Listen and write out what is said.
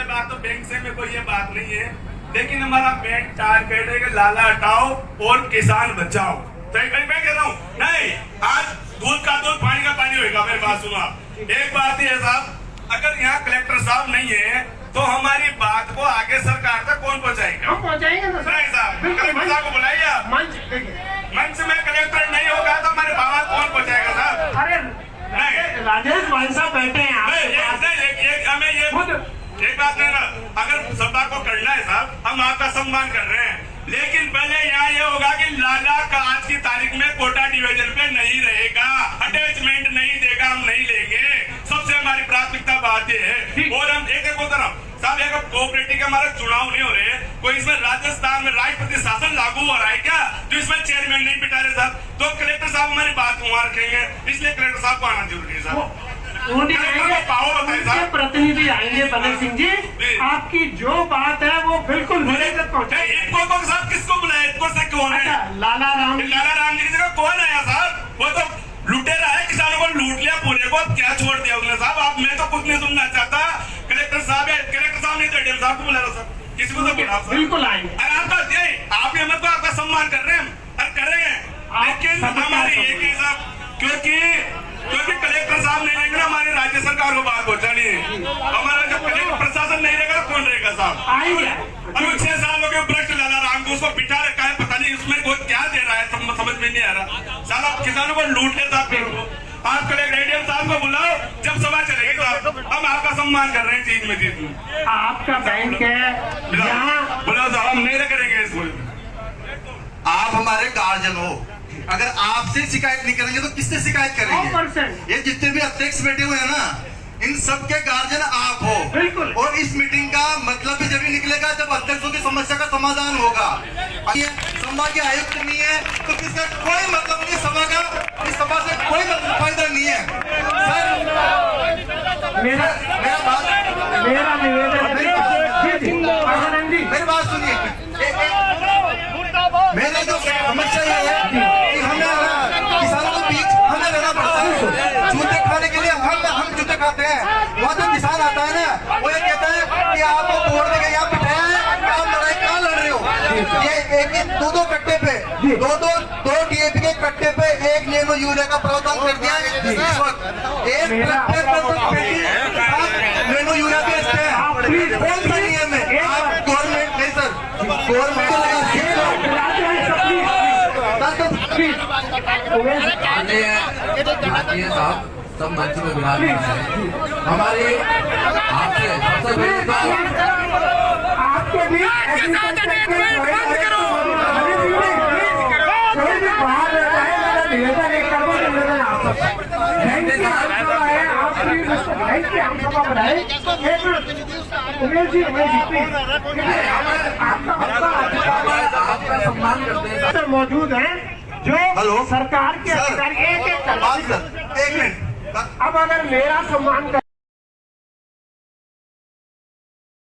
बात तो बैंक से में कोई ये बात नहीं है, लेकिन हमारा बैंक टारगेट है कि लाला हटाओ और किसान बचाओ। तो मैं कह रहा हूँ नहीं, आज दूध का दूध पानी का पानी होगा। मेरी बात सुनो आप। एक बात ही है साहब, अगर यहाँ कलेक्टर साहब नहीं है तो हमारी बात को आगे सरकार तक कौन पहुँचाएगा? हम पहुँचाएंगे ना नहीं साहब, कलेक्टर साहब को बुलाइए आप। मंच में कलेक्टर नहीं होगा तो हमारे बात कौन पहुँचाएगा साहब? अरे नहीं, राजेश भाई साहब बैठे हैं हमें ये एक बात नहीं ना, अगर सभा को करना है साहब, हम आपका सम्मान कर रहे हैं, लेकिन पहले यहाँ ये होगा कि लाला का आज की तारीख में कोटा डिवीजन पे नहीं रहेगा, अटैचमेंट नहीं देगा, हम नहीं लेंगे। सबसे हमारी प्राथमिकता बात ये है। और हम एक तरफ साहब, एक कोऑपरेटिव के हमारे चुनाव नहीं हो रहे, कोई इसमें राजस्थान में राष्ट्रपति शासन लागू हो रहा है क्या जो इसमें चेयरमैन नहीं बिठा रहे साहब? तो कलेक्टर साहब हमारी बात वहाँ रखेंगे, इसलिए कलेक्टर साहब को आना जरूरी है साहब। उनके प्रतिनिधि आएंगे बलदेव सिंह जी, आपकी जो बात है वो बिल्कुल मेरे तक पहुँचाए। इनको तो साहब किसको बुलाया? इनको से कौन है? लाला राम जी की जगह कौन आया साहब? वो तो लुटेरा है, किसानों को लूट लिया पूरे को, क्या छोड़ दिया उसने साहब? आप, मैं तो कुछ नहीं सुनना चाहता। कलेक्टर साहब है, कलेक्टर साहब नहीं तो एडीएम साहब को बुला रहा साहब, किसी को तो बुला साहब। बिल्कुल आएंगे। अरे आप ये मत आपका सम्मान कर रहे हैं, करेंगे, लेकिन हमारी एक ही साहब, क्योंकि कलेक्टर साहब नहीं रहेंगे ना, हमारी राज्य सरकार को बात पहुंचानी है। हमारा जब कलेक्टर प्रशासन नहीं रहेगा तो कौन रहेगा साहब? आएंगे। अभी 6 सालों के भ्रष्ट लाला राम को उसको बिठा रखा है, पता नहीं उसमें वो क्या दे रहा है, समझ में नहीं आ रहा साला। किसानों को लूट लेता आप कलेक्टर एडीएम साहब को बुलाओ, जब सभा चलेगी साहब, हम आपका सम्मान कर रहे हैं चीज में चीज में। आपका बैंक है यहाँ, बुलाओ साहब, हम नहीं करेंगे इसको। आप हमारे गार्जियन हो, अगर आपसे शिकायत नहीं करेंगे तो किससे शिकायत करेंगे? ये जितने भी अध्यक्ष बैठे हुए हैं ना, इन सबके गार्जियन आप हो। बिल्कुल। और इस मीटिंग का मतलब भी जब ही निकलेगा जब अध्यक्षों की समस्या का समाधान होगा। सभा के आयुक्त नहीं है तो किसका कोई मतलब नहीं, सभा का, इस सभा से कोई फायदा नहीं है। सर मेरा निवेदन, मेरी बात सुनिए। मेरा जो समस्या ये है कि हमें किसानों के बीच हमें रहना पड़ता है। जूते खाने के लिए हम जूते खाते हैं, वहाँ जो किसान आता है ना, वो ये कहता है कि आपको बोर्ड में यहाँ बिठाया है, आप लड़ाई कहाँ लड़ रहे हो? ये एक दो कट्टे पे दो डीएपी के कट्टे पे 1 नैनो यूरिया का प्रावधान कर दिया है इस वक्त। एक नैनो यूरिया बेचते हैं, कौन सा नियम है? आप गवर्नमेंट नहीं सर, गवर्नमेंट साहब सब मंच में विराजमान है। हमारे आपसे सबसे बड़ी बात, आपके भी निवेदन एक करवा निवेदन आपका सम्मान करते हैं। मौजूद है जो सरकार के अधिकारी एक मिनट। अब अगर मेरा सम्मान